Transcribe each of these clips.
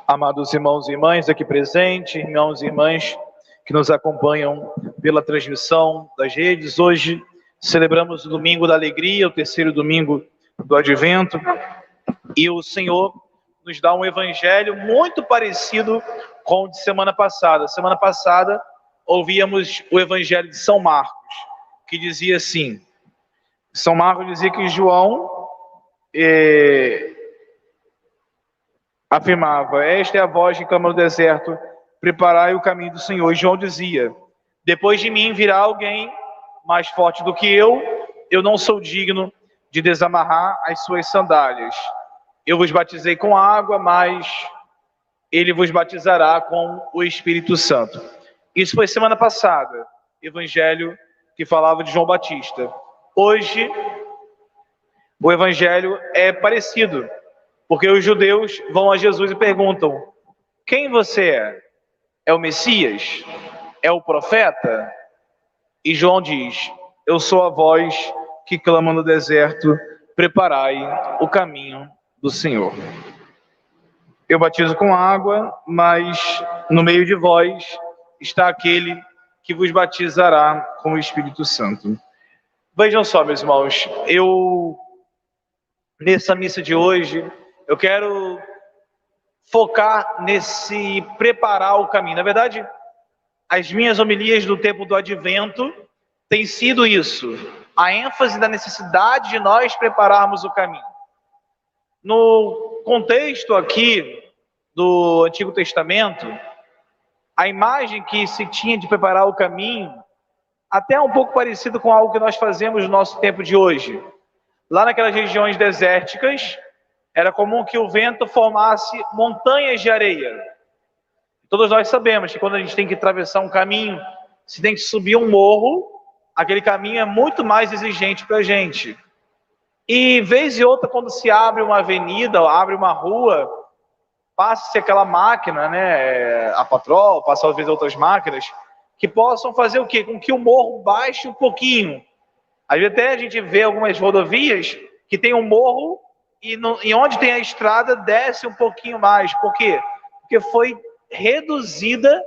Amados irmãos e irmãs aqui presentes, irmãos e irmãs que nos acompanham pela transmissão das redes, hoje celebramos o Domingo da Alegria, o terceiro domingo do Advento, e o Senhor nos dá um evangelho muito parecido com o de semana passada. Semana passada ouvíamos o evangelho de São Marcos, que dizia assim, São Marcos dizia que João afirmava, esta é a voz que clama no deserto, preparai o caminho do Senhor. E João dizia, depois de mim virá alguém mais forte do que eu não sou digno de desamarrar as suas sandálias. Eu vos batizei com água, mas ele vos batizará com o Espírito Santo. Isso foi semana passada, evangelho que falava de João Batista. Hoje, o evangelho é parecido, porque os judeus vão a Jesus e perguntam, quem você é? É o Messias? É o profeta? E João diz, eu sou a voz que clama no deserto, preparai o caminho do Senhor. Eu batizo com água, mas no meio de vós está aquele que vos batizará com o Espírito Santo. Vejam só, meus irmãos, nessa missa de hoje, eu quero focar nesse preparar o caminho. Na verdade, as minhas homilias do tempo do Advento têm sido isso, a ênfase da necessidade de nós prepararmos o caminho. No contexto aqui do Antigo Testamento, a imagem que se tinha de preparar o caminho, até um pouco parecido com algo que nós fazemos no nosso tempo de hoje. Lá naquelas regiões desérticas, era comum que o vento formasse montanhas de areia. Todos nós sabemos que quando a gente tem que atravessar um caminho, se tem que subir um morro, aquele caminho é muito mais exigente para a gente. E vez e outra, quando se abre uma avenida, abre uma rua, passa-se aquela máquina, a patrol, passa às vezes outras máquinas, que possam fazer o quê? Com que o morro baixe um pouquinho. Às vezes até a gente vê algumas rodovias que tem um morro e onde tem a estrada desce um pouquinho mais. Por quê? Porque foi reduzida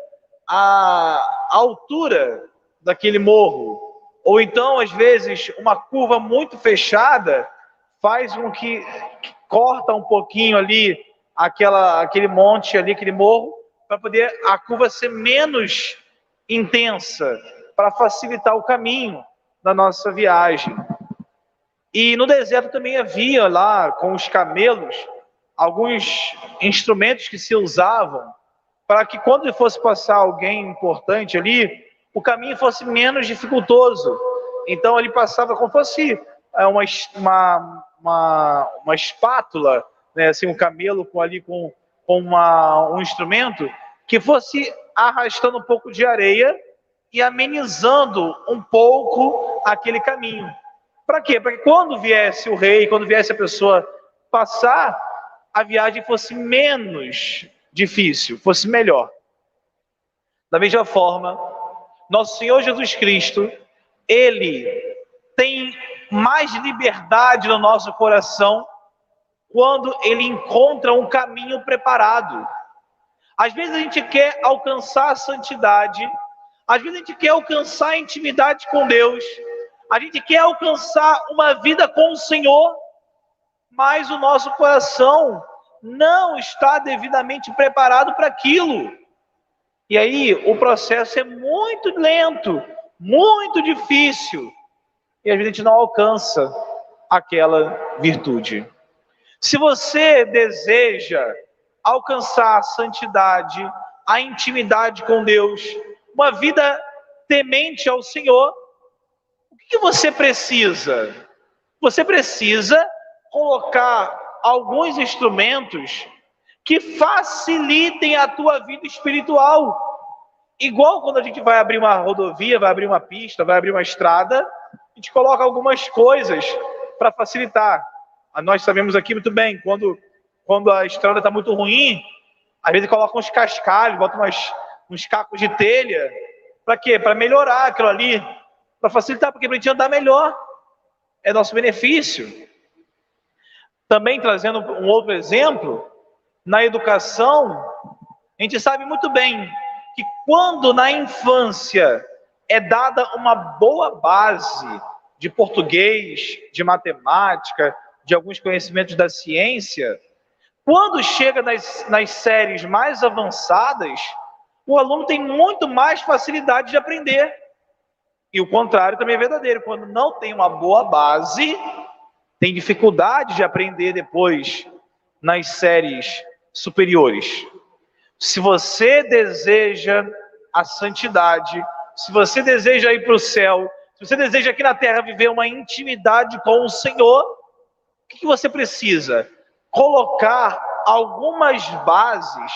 a altura daquele morro. Ou então, às vezes, uma curva muito fechada faz com que corta um pouquinho ali aquele monte ali, aquele morro, para poder a curva ser menos intensa, para facilitar o caminho da nossa viagem. E no deserto também havia lá, com os camelos, alguns instrumentos que se usavam para que quando fosse passar alguém importante ali, o caminho fosse menos dificultoso. Então ele passava como fosse uma espátula, assim, um camelo com um instrumento que fosse arrastando um pouco de areia e amenizando um pouco aquele caminho. Para quê? Para que quando viesse o rei, quando viesse a pessoa passar, a viagem fosse menos difícil, fosse melhor. Da mesma forma, nosso Senhor Jesus Cristo, Ele tem mais liberdade no nosso coração quando Ele encontra um caminho preparado. Às vezes a gente quer alcançar a santidade, às vezes a gente quer alcançar a intimidade com Deus, a gente quer alcançar uma vida com o Senhor, mas o nosso coração não está devidamente preparado para aquilo. E aí o processo é muito lento, muito difícil, e às vezes a gente não alcança aquela virtude. Se você deseja alcançar a santidade, a intimidade com Deus, uma vida temente ao Senhor, o que você precisa? Você precisa colocar alguns instrumentos que facilitem a tua vida espiritual. Igual quando a gente vai abrir uma rodovia, vai abrir uma pista, vai abrir uma estrada, a gente coloca algumas coisas para facilitar. Nós sabemos aqui muito bem, quando a estrada está muito ruim, às vezes coloca uns cascalhos, bota uns cacos de telha. Para quê? Para melhorar aquilo ali, para facilitar, porque para a gente andar melhor. É nosso benefício. Também trazendo um outro exemplo, na educação, a gente sabe muito bem que quando na infância é dada uma boa base de português, de matemática, de alguns conhecimentos da ciência, quando chega nas séries mais avançadas, o aluno tem muito mais facilidade de aprender. E o contrário também é verdadeiro. Quando não tem uma boa base, tem dificuldade de aprender depois nas séries superiores. Se você deseja a santidade, se você deseja ir para o céu, se você deseja aqui na terra viver uma intimidade com o Senhor, o que você precisa? Colocar algumas bases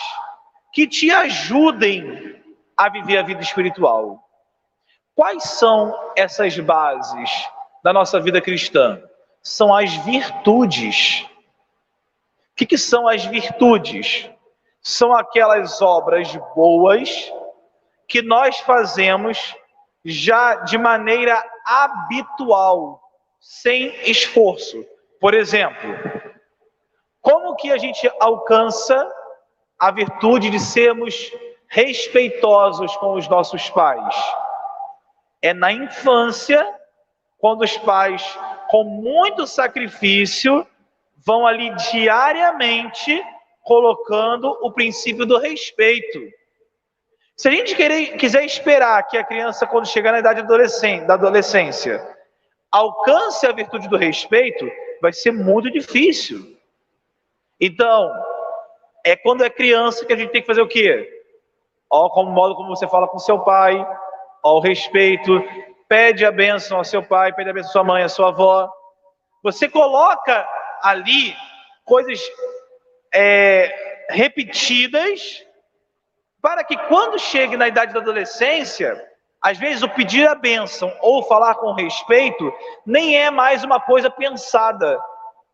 que te ajudem a viver a vida espiritual. Quais são essas bases da nossa vida cristã? São as virtudes. O que são as virtudes? São aquelas obras boas que nós fazemos já de maneira habitual, sem esforço. Por exemplo, como que a gente alcança a virtude de sermos respeitosos com os nossos pais? É na infância, quando os pais, com muito sacrifício, vão ali diariamente colocando o princípio do respeito. Se a gente quiser esperar que a criança, quando chegar na idade da adolescência, alcance a virtude do respeito, vai ser muito difícil. Então, é quando é criança que a gente tem que fazer o quê? Como modo como você fala com seu pai, o respeito, pede a bênção ao seu pai, pede a bênção à sua mãe, à sua avó. Você coloca ali coisas repetidas, para que quando chegue na idade da adolescência, às vezes o pedir a bênção ou falar com respeito nem é mais uma coisa pensada,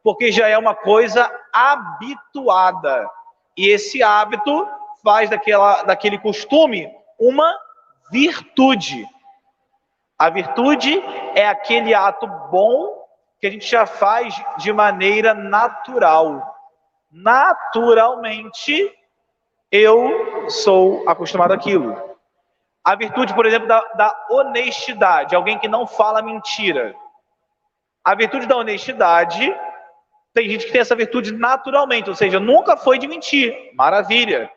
porque já é uma coisa habituada. E esse hábito faz daquele costume uma virtude. A virtude é aquele ato bom que a gente já faz de maneira natural. Naturalmente, eu sou acostumado àquilo. A virtude, por exemplo, da honestidade, alguém que não fala mentira. A virtude da honestidade, tem gente que tem essa virtude naturalmente, ou seja, nunca foi de mentir. Maravilha.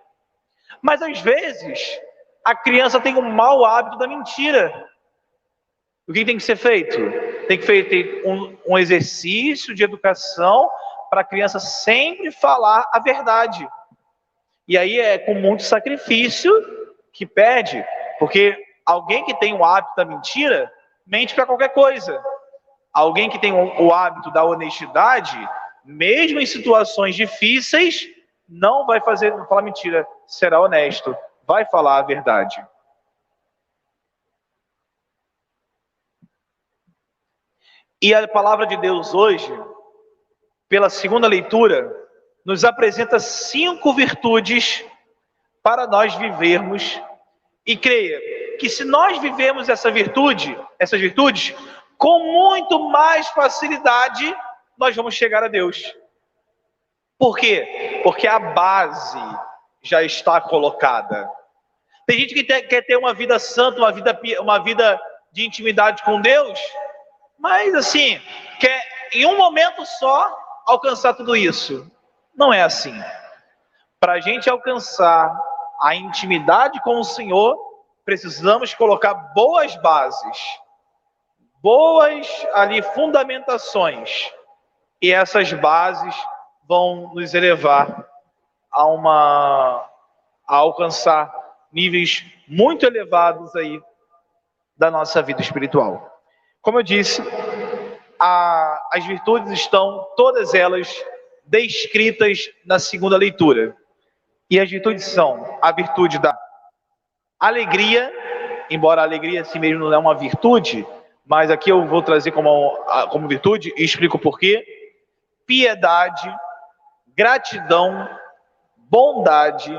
Mas às vezes, a criança tem um mau hábito da mentira. O que tem que ser feito? Tem que ser feito um exercício de educação para a criança sempre falar a verdade. E aí é com muito sacrifício que pede, porque alguém que tem o hábito da mentira, mente para qualquer coisa. Alguém que tem o hábito da honestidade, mesmo em situações difíceis, não vai falar mentira, será honesto, vai falar a verdade. E a palavra de Deus hoje, pela segunda leitura, nos apresenta 5 virtudes para nós vivermos. E creia que se nós vivermos essas virtudes, com muito mais facilidade, nós vamos chegar a Deus. Por quê? Porque a base já está colocada. Tem gente que quer ter uma vida santa, uma vida de intimidade com Deus, mas assim, quer em um momento só alcançar tudo isso. Não é assim. Para a gente alcançar a intimidade com o Senhor, precisamos colocar boas bases, boas ali fundamentações. E essas bases vão nos elevar a alcançar níveis muito elevados aí da nossa vida espiritual. Como eu disse, as virtudes estão todas elas descritas na segunda leitura. E as virtudes são a virtude da alegria, embora a alegria assim mesmo não é uma virtude, mas aqui eu vou trazer como virtude e explico por quê. Piedade, gratidão, bondade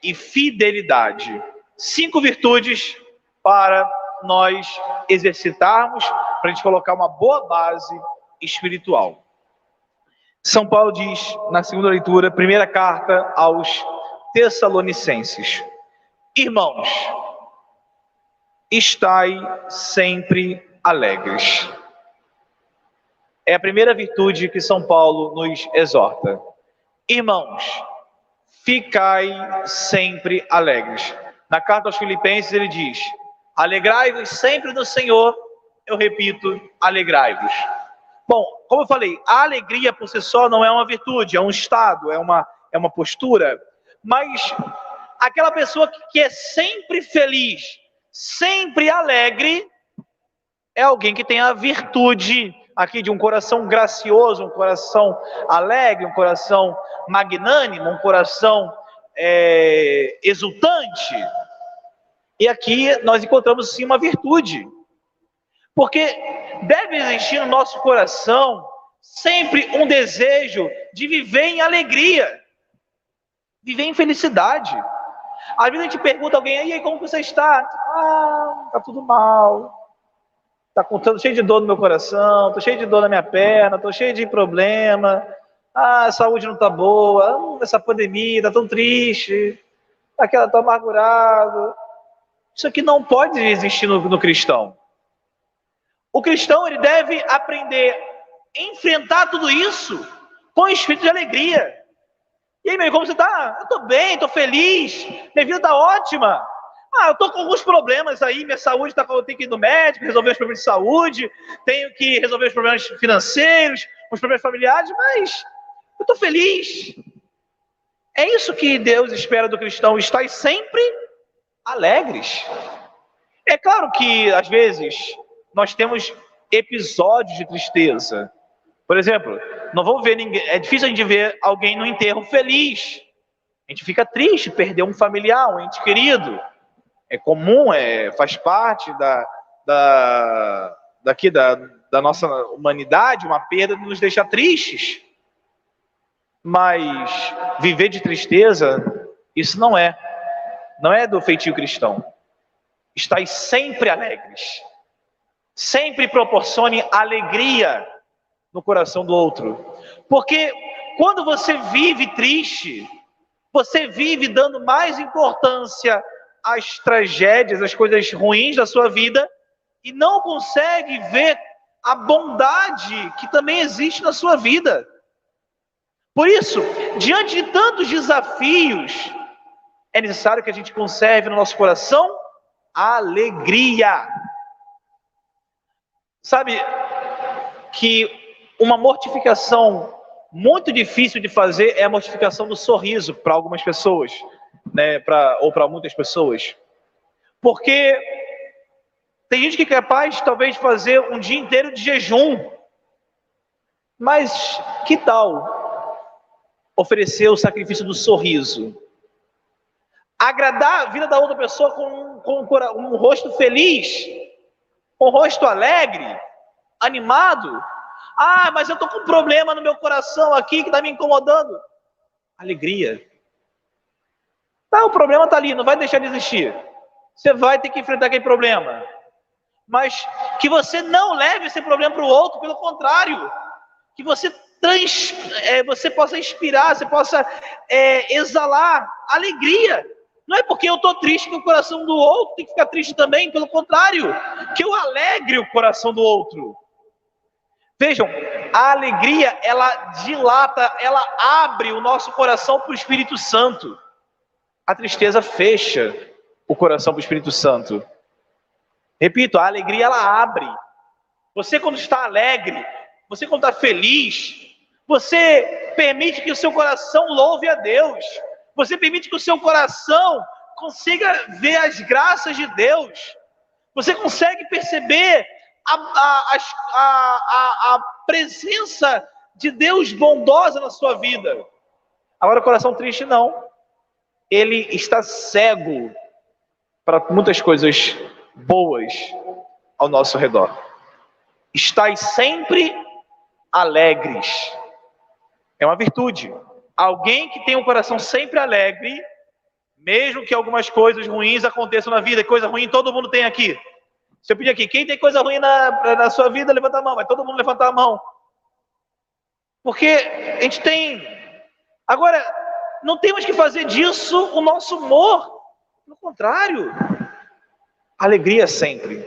e fidelidade. 5 virtudes para nós exercitarmos, para a gente colocar uma boa base espiritual. São Paulo diz, na segunda leitura, primeira carta aos Tessalonicenses: irmãos, estai sempre alegres. É a primeira virtude que São Paulo nos exorta. Irmãos, ficai sempre alegres. Na carta aos Filipenses ele diz: alegrai-vos sempre no Senhor. Eu repito, alegrai-vos. Bom, como eu falei, a alegria por si só não é uma virtude, é um estado, é uma postura. Mas aquela pessoa que é sempre feliz, sempre alegre, é alguém que tem a virtude aqui de um coração gracioso, um coração alegre, um coração magnânimo, um coração exultante. E aqui nós encontramos sim uma virtude, porque deve existir no nosso coração sempre um desejo de viver em alegria, viver em felicidade. Às vezes a gente pergunta a alguém: e aí, como você está? Tá tudo mal. Tô cheio de dor no meu coração, tô cheio de dor na minha perna, tô cheio de problema. A saúde não tá boa, essa pandemia, tá tão triste, tô amargurado. Isso aqui não pode existir no cristão. O cristão, ele deve aprender a enfrentar tudo isso com o espírito de alegria. E aí, meu, como você tá? Eu tô bem, tô feliz, minha vida tá ótima. Eu tô com alguns problemas aí, minha saúde eu tenho que ir no médico, resolver os problemas de saúde, tenho que resolver os problemas financeiros, os problemas familiares, mas eu tô feliz. É isso que Deus espera do cristão, estar sempre alegres. É claro que, às vezes, nós temos episódios de tristeza. Por exemplo, não vamos ver ninguém. É difícil a gente ver alguém no enterro feliz. A gente fica triste, perder um familiar, um ente querido. É comum, faz parte da nossa humanidade, uma perda de nos deixar tristes. Mas viver de tristeza, isso não é do feitio cristão. Estai sempre alegres. Sempre proporcione alegria no coração do outro. Porque quando você vive triste, você vive dando mais importância às tragédias, às coisas ruins da sua vida, e não consegue ver a bondade que também existe na sua vida. Por isso, diante de tantos desafios, é necessário que a gente conserve no nosso coração a alegria. Sabe que uma mortificação muito difícil de fazer é a mortificação do sorriso para algumas pessoas, né, ou para muitas pessoas. Porque tem gente que é capaz, talvez, de fazer um dia inteiro de jejum. Mas que tal oferecer o sacrifício do sorriso? Agradar a vida da outra pessoa com um rosto feliz, com um rosto alegre, animado. Mas eu estou com um problema no meu coração aqui que está me incomodando. Alegria. O problema está ali, não vai deixar de existir. Você vai ter que enfrentar aquele problema. Mas que você não leve esse problema para o outro, pelo contrário. Que você possa inspirar, você possa exalar alegria. Não é porque eu estou triste que o coração do outro tem que ficar triste também, pelo contrário. Que eu alegre o coração do outro. Vejam, a alegria, ela dilata, ela abre o nosso coração para o Espírito Santo. A tristeza fecha o coração para o Espírito Santo. Repito, a alegria, ela abre. Você, quando está alegre, você, quando está feliz, você permite que o seu coração louve a Deus. Você permite que o seu coração consiga ver as graças de Deus. Você consegue perceber a presença de Deus bondosa na sua vida. Agora, o coração triste não. Ele está cego para muitas coisas boas ao nosso redor. Estais sempre alegres. É uma virtude. Alguém que tem um coração sempre alegre, mesmo que algumas coisas ruins aconteçam na vida, coisa ruim todo mundo tem aqui. Se eu pedir aqui, quem tem coisa ruim na sua vida, levanta a mão. Vai todo mundo levantar a mão. Porque a gente tem... Agora, não temos que fazer disso o nosso humor. Pelo contrário, alegria sempre.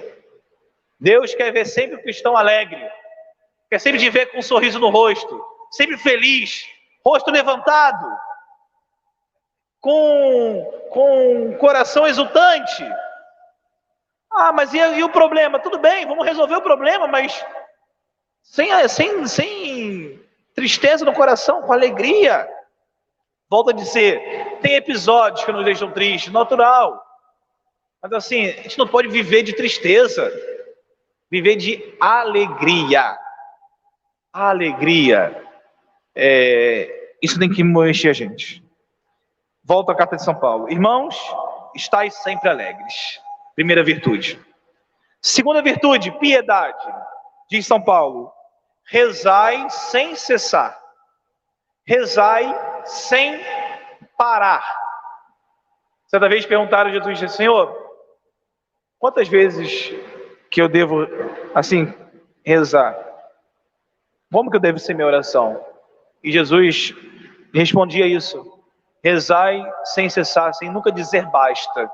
Deus quer ver sempre o cristão alegre. Quer sempre te ver com um sorriso no rosto. Sempre feliz. Rosto levantado. Com coração exultante. Ah, mas e o problema? Tudo bem, vamos resolver o problema, mas sem tristeza no coração, com alegria. Volto a dizer, tem episódios que nos deixam tristes, natural. Mas assim, a gente não pode viver de tristeza. Viver de alegria. Alegria. Isso tem que mexer a gente. Volto à carta de São Paulo. Irmãos, estais sempre alegres. Primeira virtude. Segunda virtude, piedade. Diz São Paulo, rezai sem cessar. Rezai sem parar. Certa vez perguntaram a Jesus, Senhor, quantas vezes que eu devo, assim, rezar? Como que eu devo ser minha oração? E Jesus respondia isso. Rezai sem cessar, sem nunca dizer basta.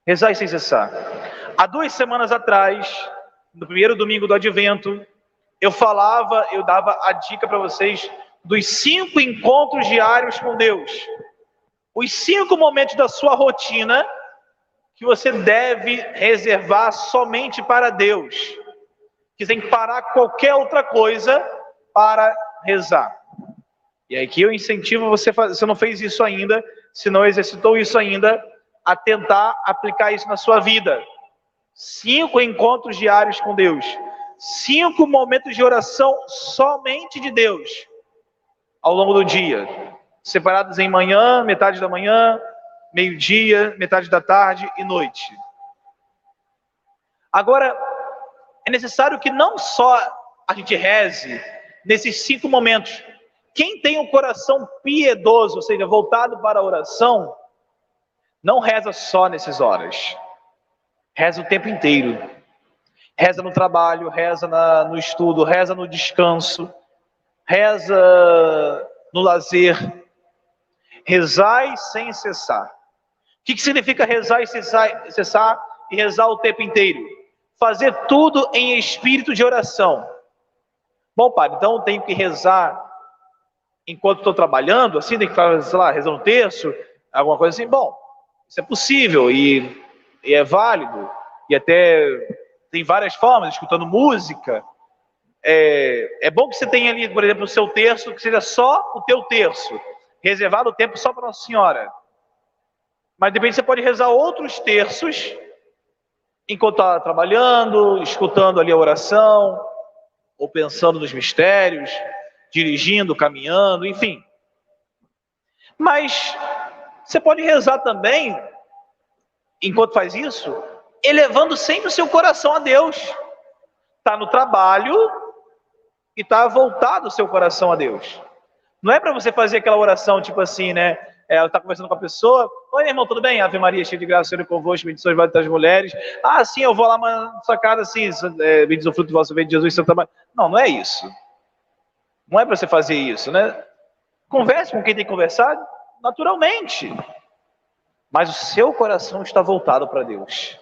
Rezai sem cessar. Há 2 semanas atrás, no primeiro domingo do Advento, eu dava a dica para vocês dos 5 encontros diários com Deus. Os 5 momentos da sua rotina que você deve reservar somente para Deus. Que tem que parar qualquer outra coisa para rezar. E aqui eu incentivo você, se não fez isso ainda, se não exercitou isso ainda, a tentar aplicar isso na sua vida. 5 encontros diários com Deus. 5 momentos de oração somente de Deus. Ao longo do dia. Separados em manhã, metade da manhã, meio-dia, metade da tarde e noite. Agora, é necessário que não só a gente reze nesses 5 momentos. Quem tem um coração piedoso, ou seja, voltado para a oração, não reza só nessas horas. Reza o tempo inteiro. Reza no trabalho, reza no estudo, reza no descanso, reza no lazer. Rezai sem cessar. O que significa rezar e cessar e rezar o tempo inteiro? Fazer tudo em espírito de oração. Bom, padre, então eu tenho que rezar enquanto estou trabalhando, assim, tem que fazer, sei lá, rezar um terço, alguma coisa assim. Bom, isso é possível e é válido. E até tem várias formas, escutando música. É bom que você tenha ali, por exemplo, o seu terço, que seja só o teu terço. Reservado o tempo só para Nossa Senhora. Mas de repente você pode rezar outros terços enquanto está trabalhando, escutando ali a oração, ou pensando nos mistérios, dirigindo, caminhando, enfim. Mas você pode rezar também, enquanto faz isso, elevando sempre o seu coração a Deus. Está no trabalho e está voltado o seu coração a Deus. Não é para você fazer aquela oração tipo assim, né? Ela está conversando com a pessoa. Oi, irmão, tudo bem? Ave Maria, cheia de graça, Senhor é convosco, bendições vós das mulheres. Ah, sim, eu vou lá na sua casa, assim, bendiz o fruto do vosso ventre, Jesus, Santa Maria. Não, não é isso. Não é para você fazer isso, né? Converse com quem tem que conversar naturalmente. Mas o seu coração está voltado para Deus.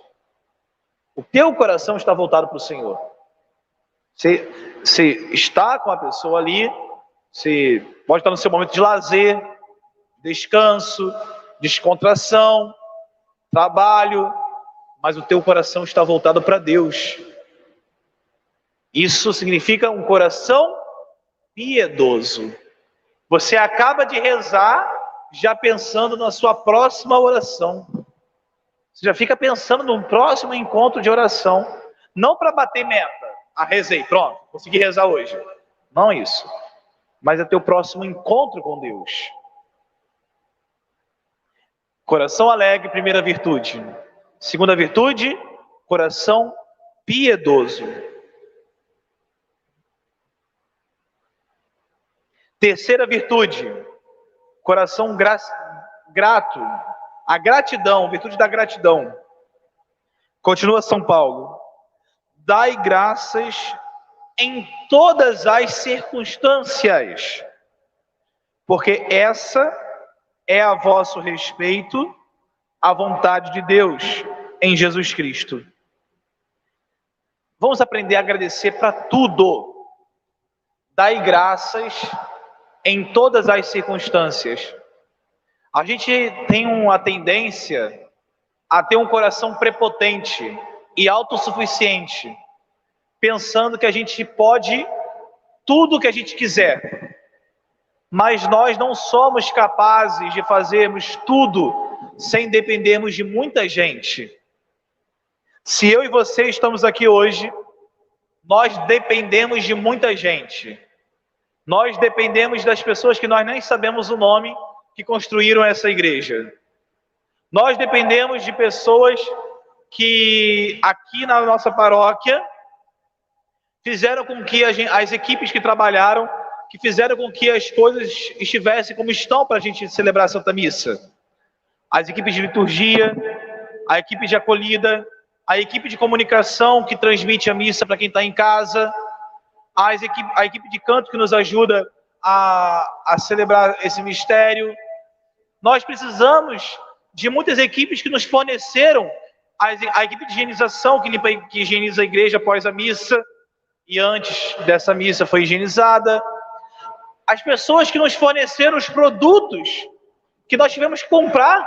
O teu coração está voltado para o Senhor. Você está com a pessoa ali, você pode estar no seu momento de lazer, descanso, descontração, trabalho, mas o teu coração está voltado para Deus. Isso significa um coração piedoso. Você acaba de rezar já pensando na sua próxima oração. Você já fica pensando num próximo encontro de oração. Não para bater meta. Ah, rezei, pronto, consegui rezar hoje. Não isso. Mas é teu próximo encontro com Deus. Coração alegre, primeira virtude. Segunda virtude, coração piedoso. Terceira virtude, coração grato. A gratidão, virtude da gratidão. Continua São Paulo. Dai graças em todas as circunstâncias, porque essa é a vosso respeito a vontade de Deus em Jesus Cristo. Vamos aprender a agradecer para tudo. Dai graças em todas as circunstâncias. A gente tem uma tendência a ter um coração prepotente e autossuficiente, pensando que a gente pode tudo o que a gente quiser. Mas nós não somos capazes de fazermos tudo sem dependermos de muita gente. Se eu e você estamos aqui hoje, nós dependemos de muita gente. Nós dependemos das pessoas que nós nem sabemos o nome, que construíram essa igreja. Nós dependemos de pessoas que aqui na nossa paróquia fizeram com que as equipes que trabalharam, que fizeram com que as coisas estivessem como estão para a gente celebrar a Santa Missa. As equipes de liturgia, a equipe de acolhida, a equipe de comunicação que transmite a missa para quem está em casa, a equipe de canto que nos ajuda a celebrar esse mistério. Nós precisamos de muitas equipes que nos forneceram a equipe de higienização que higieniza a igreja após a missa e antes dessa missa foi higienizada. As pessoas que nos forneceram os produtos que nós tivemos que comprar.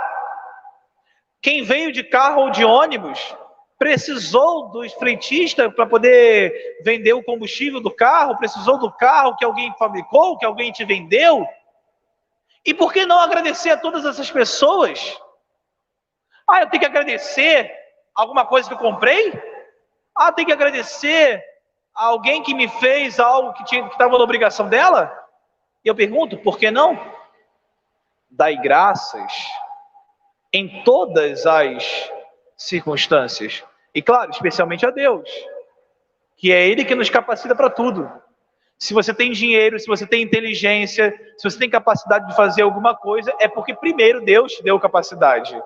Quem veio de carro ou de ônibus precisou dos frentistas para poder vender o combustível do carro, precisou do carro que alguém fabricou, que alguém te vendeu. E por que não agradecer a todas essas pessoas? Ah, eu tenho que agradecer alguma coisa que eu comprei? Ah, eu tenho que agradecer a alguém que me fez algo que estava na obrigação dela? E eu pergunto, por que não? Dai graças em todas as circunstâncias. E claro, especialmente a Deus, que é Ele que nos capacita para tudo. Se você tem dinheiro, se você tem inteligência, se você tem capacidade de fazer alguma coisa, é porque primeiro Deus te deu capacidade.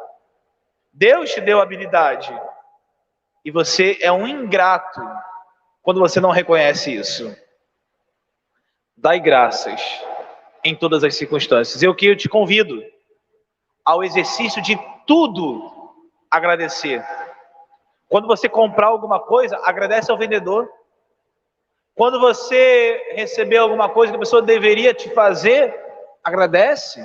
Deus te deu habilidade. E você é um ingrato quando você não reconhece isso. Dai graças em todas as circunstâncias. Eu te convido ao exercício de tudo agradecer. Quando você comprar alguma coisa, agradece ao vendedor. Quando você receber alguma coisa que a pessoa deveria te fazer, agradece.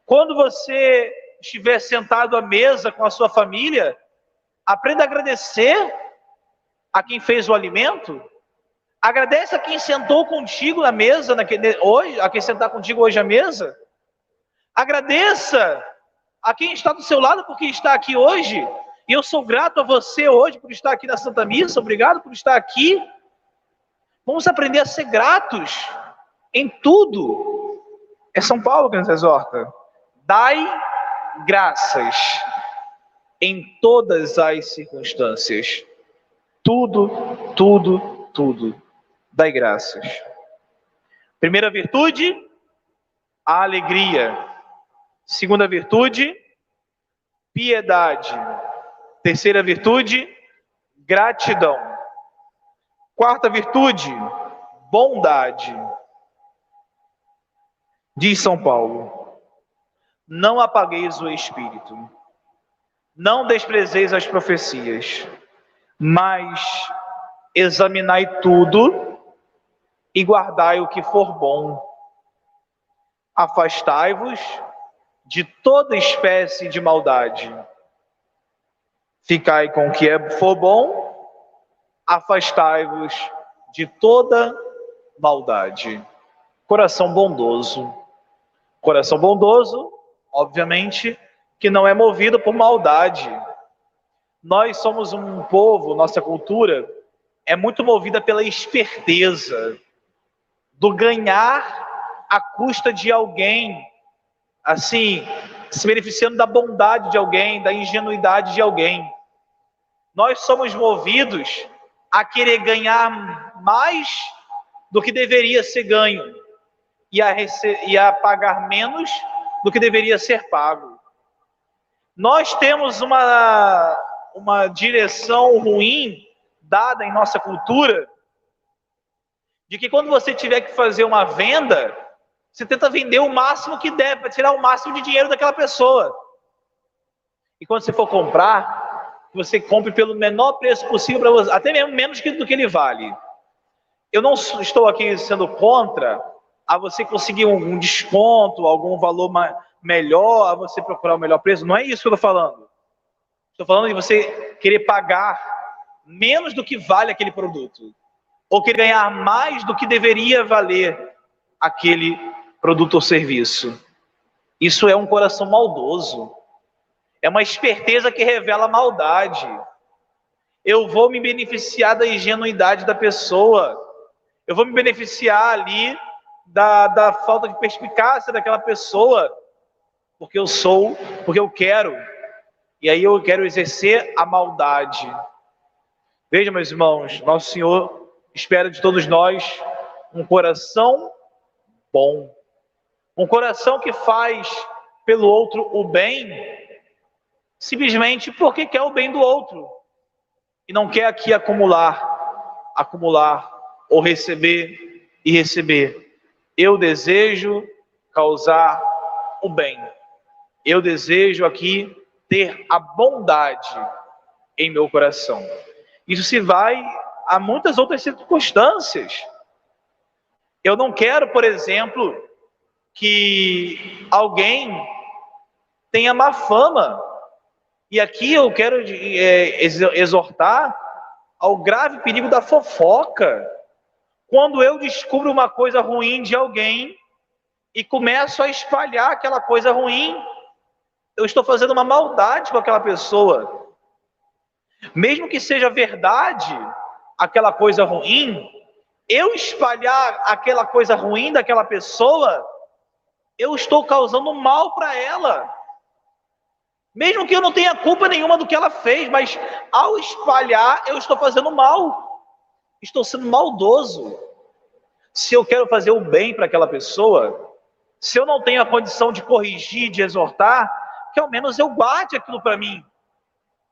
Quando você estiver sentado à mesa com a sua família, aprenda a agradecer a quem fez o alimento. Agradece a quem sentou contigo na mesa hoje, a quem sentar contigo hoje à mesa. Agradeça a quem está do seu lado porque está aqui hoje. E eu sou grato a você hoje por estar aqui na Santa Missa. Obrigado por estar aqui. Vamos aprender a ser gratos em tudo. É São Paulo que nos exorta. Dai graças em todas as circunstâncias. Tudo, tudo, tudo. Dai graças. Primeira virtude, a alegria. Segunda virtude, piedade. Terceira virtude, gratidão. Quarta virtude, bondade. Diz São Paulo: não apagueis o espírito, não desprezeis as profecias, mas examinai tudo e guardai o que for bom. Afastai-vos de toda espécie de maldade. Ficai com o que for bom, afastai-vos de toda maldade. Coração bondoso. Coração bondoso, obviamente, que não é movido por maldade. Nós somos um povo, nossa cultura é muito movida pela esperteza, do ganhar à custa de alguém, assim, se beneficiando da bondade de alguém, da ingenuidade de alguém. Nós somos movidos a querer ganhar mais do que deveria ser ganho e a pagar menos do que deveria ser pago. Nós temos uma direção ruim dada em nossa cultura de que quando você tiver que fazer uma venda, você tenta vender o máximo que der, para tirar o máximo de dinheiro daquela pessoa. E quando você for comprar, você compre pelo menor preço possível para você, até mesmo menos do que ele vale. Eu não estou aqui sendo contra a você conseguir um desconto, algum valor melhor, a você procurar o melhor preço. Não é isso que eu estou falando. Estou falando de você querer pagar menos do que vale aquele produto, ou querer ganhar mais do que deveria valer aquele produto ou serviço. Isso é um coração maldoso. É uma esperteza que revela maldade. Eu vou me beneficiar da ingenuidade da pessoa. Eu vou me beneficiar ali da falta de perspicácia daquela pessoa, porque eu quero. E aí eu quero exercer a maldade. Veja, meus irmãos, nosso Senhor espera de todos nós um coração bom. Um coração que faz pelo outro o bem, simplesmente porque quer o bem do outro. E não quer aqui acumular ou receber e receber. Eu desejo causar o bem. Eu desejo aqui ter a bondade em meu coração. Isso se vai a muitas outras circunstâncias. Eu não quero, por exemplo, que alguém tenha má fama. E aqui eu quero exortar ao grave perigo da fofoca. Quando eu descubro uma coisa ruim de alguém e começo a espalhar aquela coisa ruim, eu estou fazendo uma maldade com aquela pessoa. Mesmo que seja verdade aquela coisa ruim, eu espalhar aquela coisa ruim daquela pessoa, eu estou causando mal para ela. Mesmo que eu não tenha culpa nenhuma do que ela fez, mas ao espalhar, eu estou fazendo mal. Estou sendo maldoso. Se eu quero fazer o bem para aquela pessoa, se eu não tenho a condição de corrigir, de exortar, que ao menos eu guarde aquilo para mim.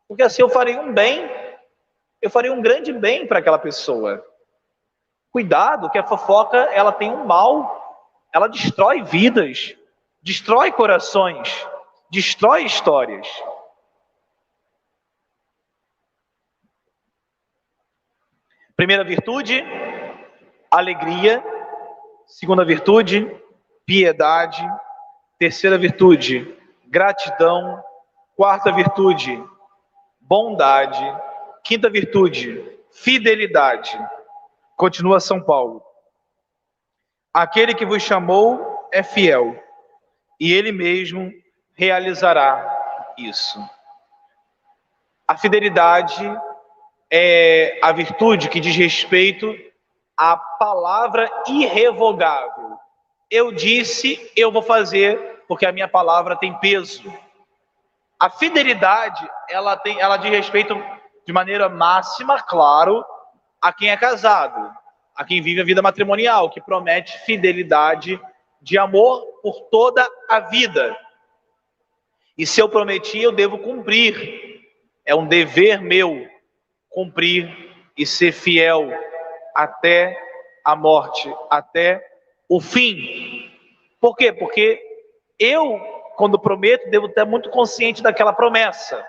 Porque assim eu farei um bem, eu farei um grande bem para aquela pessoa. Cuidado, que a fofoca, ela tem um mal, ela destrói vidas, destrói corações, destrói histórias. Primeira virtude, alegria. Segunda virtude, piedade. Terceira virtude, gratidão. Quarta virtude, bondade. Quinta virtude, fidelidade. Continua São Paulo. Aquele que vos chamou é fiel, e ele mesmo realizará isso. A fidelidade é a virtude que diz respeito à palavra irrevogável. Eu disse, eu vou fazer, porque a minha palavra tem peso. A fidelidade, ela diz respeito de maneira máxima, claro, a quem é casado, a quem vive a vida matrimonial, que promete fidelidade de amor por toda a vida. E se eu prometi, eu devo cumprir. É um dever meu cumprir e ser fiel até a morte, até o fim. Por quê? Porque eu, quando prometo, devo estar muito consciente daquela promessa.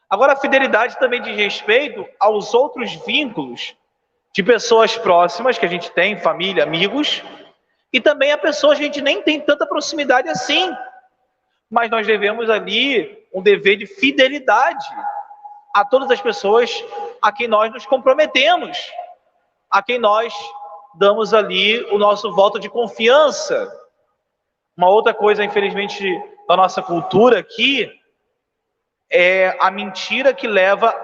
Agora, a fidelidade também diz respeito aos outros vínculos de pessoas próximas que a gente tem, família, amigos, e também a pessoas que a gente nem tem tanta proximidade assim. Mas nós devemos ali um dever de fidelidade a todas as pessoas a quem nós nos comprometemos, a quem nós damos ali o nosso voto de confiança. Uma outra coisa, infelizmente, da nossa cultura aqui, é a mentira que leva,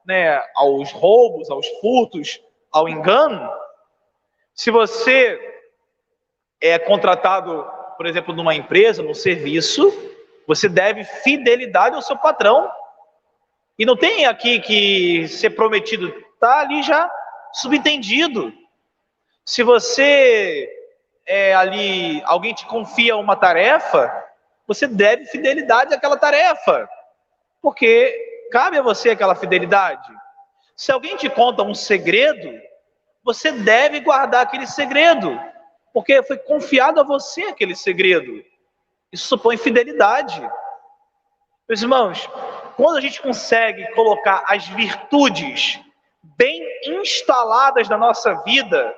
né, aos roubos, aos furtos, ao engano. Se você é contratado, por exemplo, numa empresa, num serviço, você deve fidelidade ao seu patrão. E não tem aqui que ser prometido, está ali já subentendido. Se você ali, alguém te confia uma tarefa, você deve fidelidade àquela tarefa, porque cabe a você aquela fidelidade. Se alguém te conta um segredo, você deve guardar aquele segredo, porque foi confiado a você aquele segredo. Isso supõe fidelidade. Meus irmãos, quando a gente consegue colocar as virtudes bem instaladas na nossa vida,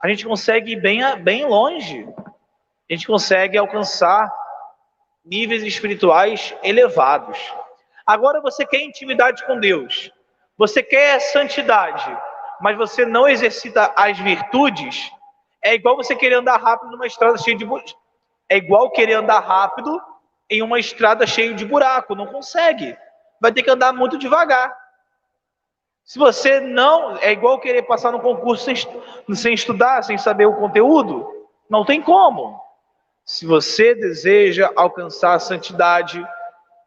a gente consegue ir bem longe. A gente consegue alcançar níveis espirituais elevados. Agora você quer intimidade com Deus, você quer santidade, mas você não exercita as virtudes, é igual você querer andar rápido numa estrada cheia de buracos. É igual querer andar rápido em uma estrada cheia de buraco, não consegue. Vai ter que andar muito devagar. Se você não, é igual querer passar no concurso sem estudar, sem saber o conteúdo, não tem como. Se você deseja alcançar a santidade,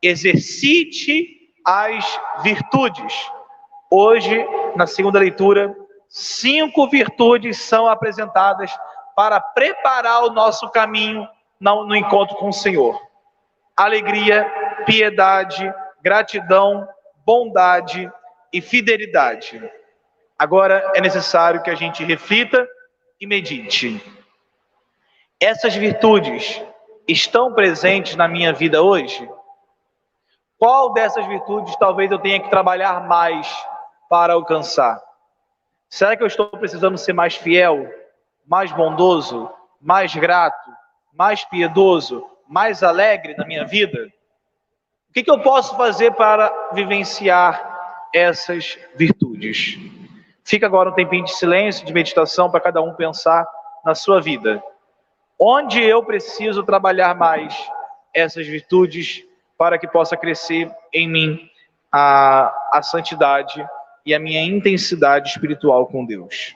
exercite as virtudes. Hoje, na segunda leitura, 5 virtudes são apresentadas para preparar o nosso caminho no encontro com o Senhor: alegria, piedade, gratidão, bondade e fidelidade. Agora é necessário que a gente reflita e medite. Essas virtudes estão presentes na minha vida hoje? Qual dessas virtudes talvez eu tenha que trabalhar mais para alcançar? Será que eu estou precisando ser mais fiel, mais bondoso, mais grato, mais piedoso, mais alegre na minha vida? O que eu posso fazer para vivenciar essas virtudes? Fica agora um tempinho de silêncio, de meditação, para cada um pensar na sua vida. Onde eu preciso trabalhar mais essas virtudes para que possa crescer em mim a santidade e a minha intensidade espiritual com Deus?